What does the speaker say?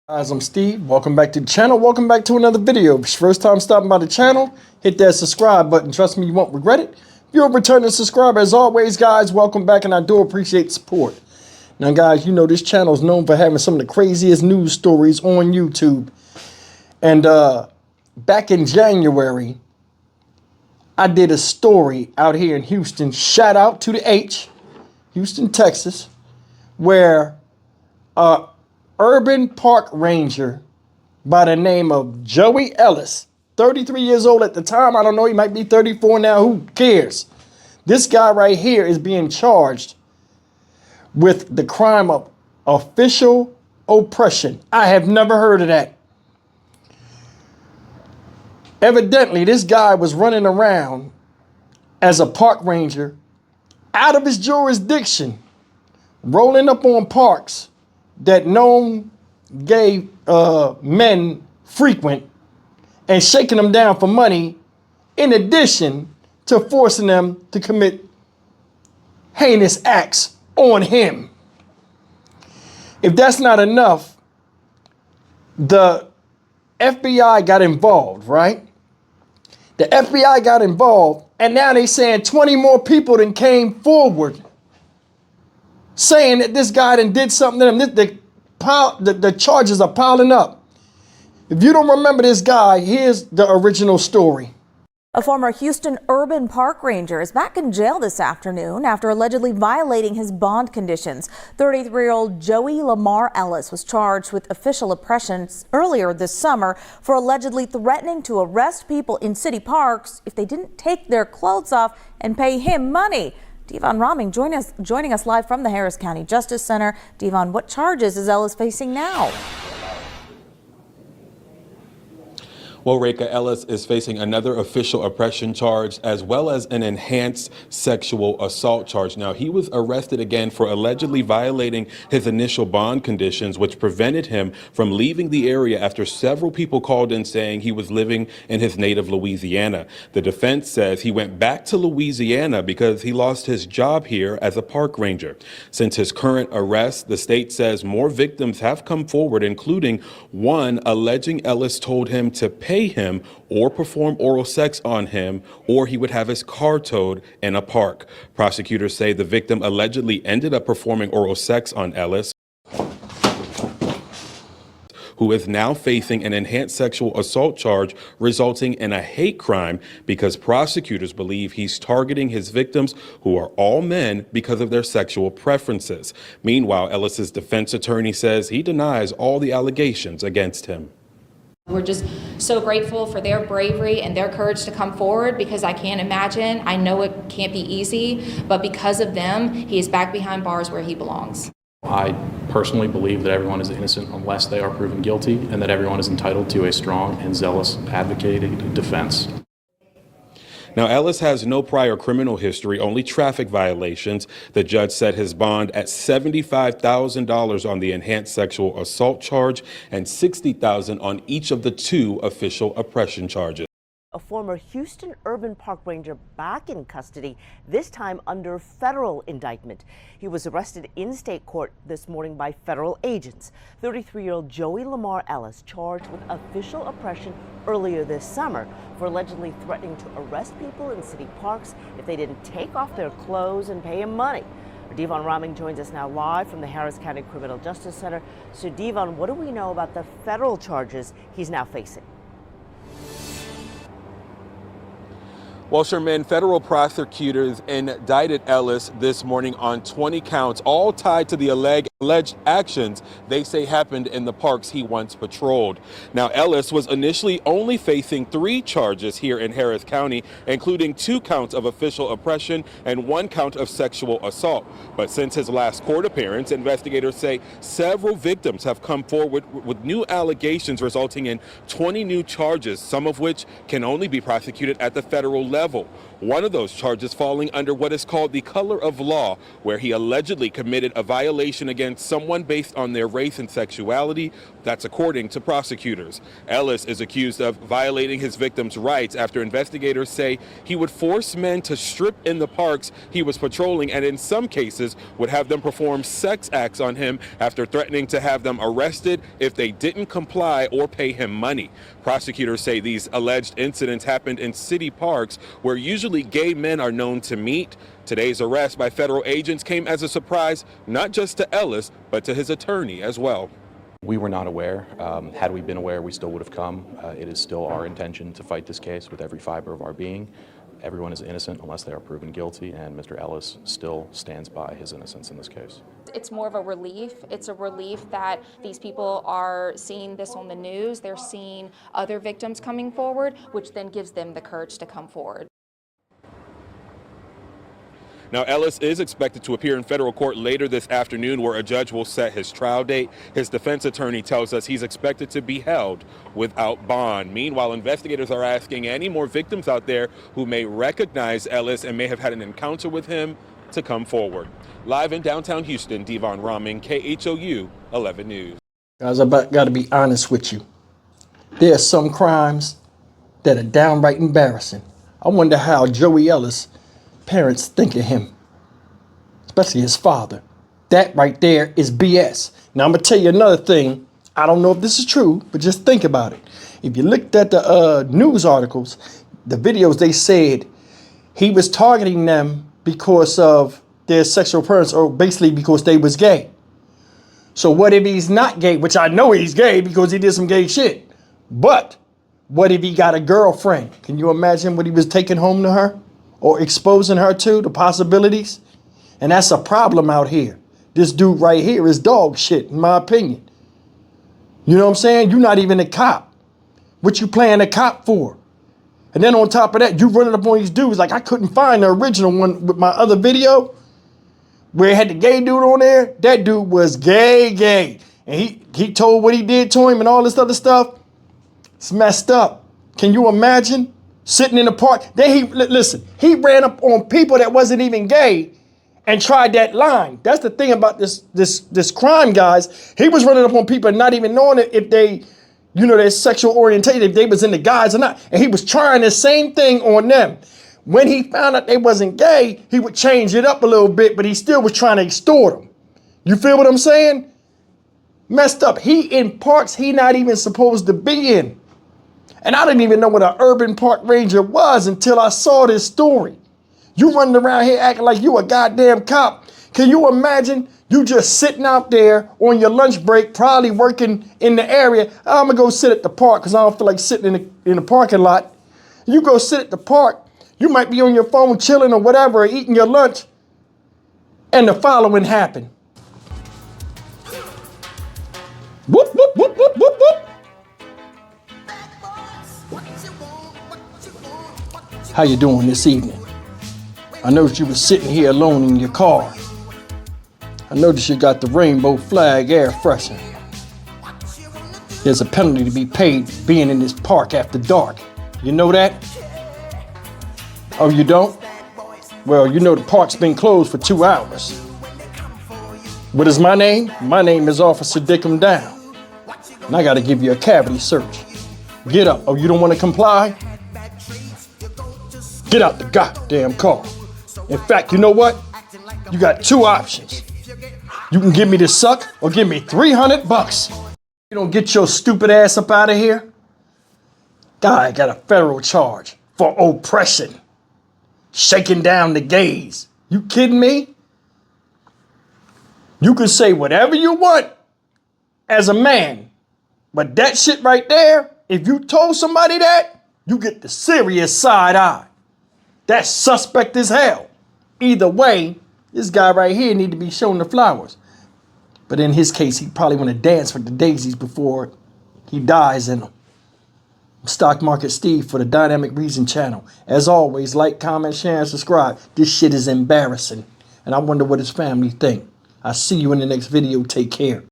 Guys, I'm Steve. Welcome back to the channel. Welcome back to another video. If it's your first time stopping by the channel, hit that subscribe button. Trust me, you won't regret it. If you're a returning subscriber, as always, guys, welcome back, and I do appreciate the support. Now, guys, you know this channel is known for having some of the craziest news stories on YouTube. And back in January, I did a story out here in Houston. Shout out to the H, Houston, Texas, where urban park ranger by the name of Joey Ellis, 33 years old at the time. I don't know, he might be 34 now. Who cares? This guy right here is being charged with the crime of official oppression. I have never heard of that. Evidently, this guy was running around as a park ranger out of his jurisdiction, rolling up on parks that known gay men frequent and shaking them down for money, in addition to forcing them to commit heinous acts on him. If that's not enough, the FBI got involved, right? The FBI got involved, and now they saying 20 more people then came forward saying that this guy done did something to them. The charges are piling up. If you don't remember this guy, here's the original story. A former Houston urban park ranger is back in jail this afternoon after allegedly violating his bond conditions. 33-year-old Joey Lamar Ellis was charged with official oppression earlier this summer for allegedly threatening to arrest people in city parks if they didn't take their clothes off and pay him money. Devon Roming joining us live from the Harris County Justice Center. Devon, what charges is Ellis facing now? Well, Reka, Ellis is facing another official oppression charge as well as an enhanced sexual assault charge. Now, he was arrested again for allegedly violating his initial bond conditions, which prevented him from leaving the area after several people called in saying he was living in his native Louisiana. The defense says he went back to Louisiana because he lost his job here as a park ranger. Since his current arrest, the state says more victims have come forward, including one alleging Ellis told him to pay him or perform oral sex on him, or he would have his car towed in a park. Prosecutors say the victim allegedly ended up performing oral sex on Ellis, who is now facing an enhanced sexual assault charge resulting in a hate crime because prosecutors believe he's targeting his victims, who are all men, because of their sexual preferences. Meanwhile, Ellis's defense attorney says he denies all the allegations against him. We're just so grateful for their bravery and their courage to come forward, because I can't imagine, I know it can't be easy, but because of them, he is back behind bars where he belongs. I personally believe that everyone is innocent unless they are proven guilty, and that everyone is entitled to a strong and zealous advocated defense. Now, Ellis has no prior criminal history, only traffic violations. The judge set his bond at $75,000 on the enhanced sexual assault charge and $60,000 on each of the two official oppression charges. A former Houston urban park ranger back in custody, this time under federal indictment. He was arrested in state court this morning by federal agents. 33-year-old Joey Lamar Ellis charged with official oppression earlier this summer for allegedly threatening to arrest people in city parks if they didn't take off their clothes and pay him money. Devon Roming joins us now live from the Harris County Criminal Justice Center. So Devon, what do we know about the federal charges he's now facing? Well, Sherman, federal prosecutors indicted Ellis this morning on 20 counts, all tied to the alleged actions they say happened in the parks he once patrolled. Now, Ellis was initially only facing 3 charges here in Harris County, including 2 counts of official oppression and 1 count of sexual assault. But since his last court appearance, investigators say several victims have come forward with new allegations, resulting in 20 new charges, some of which can only be prosecuted at the federal level. One of those charges falling under what is called the color of law, where he allegedly committed a violation against someone based on their race and sexuality. That's according to prosecutors. Ellis is accused of violating his victims' rights after investigators say he would force men to strip in the parks he was patrolling, and in some cases would have them perform sex acts on him after threatening to have them arrested if they didn't comply or pay him money. Prosecutors say these alleged incidents happened in city parks where usually gay men are known to meet. Today's arrest by federal agents came as a surprise, not just to Ellis, but to his attorney as well. We were not aware. Had we been aware, we still would have come. It is still our intention to fight this case with every fiber of our being. Everyone is innocent unless they are proven guilty, and Mr. Ellis still stands by his innocence in this case. It's more of a relief. It's a relief that these people are seeing this on the news. They're seeing other victims coming forward, which then gives them the courage to come forward. Now, Ellis is expected to appear in federal court later this afternoon, where a judge will set his trial date. His defense attorney tells us he's expected to be held without bond. Meanwhile, investigators are asking any more victims out there who may recognize Ellis and may have had an encounter with him to come forward. Live in downtown Houston, Devon Rahman, KHOU 11 News. Guys, I got to be honest with you. There are some crimes that are downright embarrassing. I wonder how Joey Ellis' parents think of him, especially his father. That right there is BS. Now, I'm going to tell you another thing. I don't know if this is true, but just think about it. If you looked at the news articles, the videos, they said he was targeting them because of their sexual preference, or basically because they was gay. So what if he's not gay? Which I know he's gay because he did some gay shit. But what if he got a girlfriend? Can you imagine what he was taking home to her or exposing her to, the possibilities? And that's a problem out here. This dude right here is dog shit, in my opinion. You know what I'm saying? You're not even a cop. What you playing a cop for? And then on top of that, you running up on these dudes. Like, I couldn't find the original one with my other video where it had the gay dude on there. That dude was gay. And he told what he did to him and all this other stuff. It's messed up. Can you imagine sitting in the park? Then he ran up on people that wasn't even gay and tried that line. That's the thing about this crime, guys. He was running up on people and not even knowing if they, you know, their sexual orientation, if they was in the guys or not. And he was trying the same thing on them. When he found out they wasn't gay, he would change it up a little bit, but he still was trying to extort them. You feel what I'm saying? Messed up. He in parks he not even supposed to be in. And I didn't even know what an urban park ranger was until I saw this story. You running around here acting like you a goddamn cop. Can you imagine you just sitting out there on your lunch break, probably working in the area? I'm gonna go sit at the park because I don't feel like sitting in the parking lot. You go sit at the park. You might be on your phone chilling or whatever, or eating your lunch, and the following happened. Whoop, whoop, whoop, whoop, whoop, whoop. How you doing this evening? I noticed you were sitting here alone in your car. I noticed you got the rainbow flag air freshener. There's a penalty to be paid being in this park after dark. You know that? Oh, you don't? Well, you know the park's been closed for 2 hours. What is my name? My name is Officer Dickham Down. And I gotta give you a cavity search. Get up. Oh, you don't want to comply? Get out the goddamn car. In fact, you know what? You got 2 options. You can give me the suck or give me $300. You don't get your stupid ass up out of here. Guy got a federal charge for oppression. Shaking down the gays. You kidding me? You can say whatever you want as a man, but that shit right there, if you told somebody that, you get the serious side eye. That's suspect as hell. Either way, this guy right here need to be shown the flowers. But in his case, he probably want to dance with the daisies before he dies in them. Stock Market Steve for the Dynamic Reason channel. As always, like, comment, share, and subscribe. This shit is embarrassing. And I wonder what his family think. I'll see you in the next video. Take care.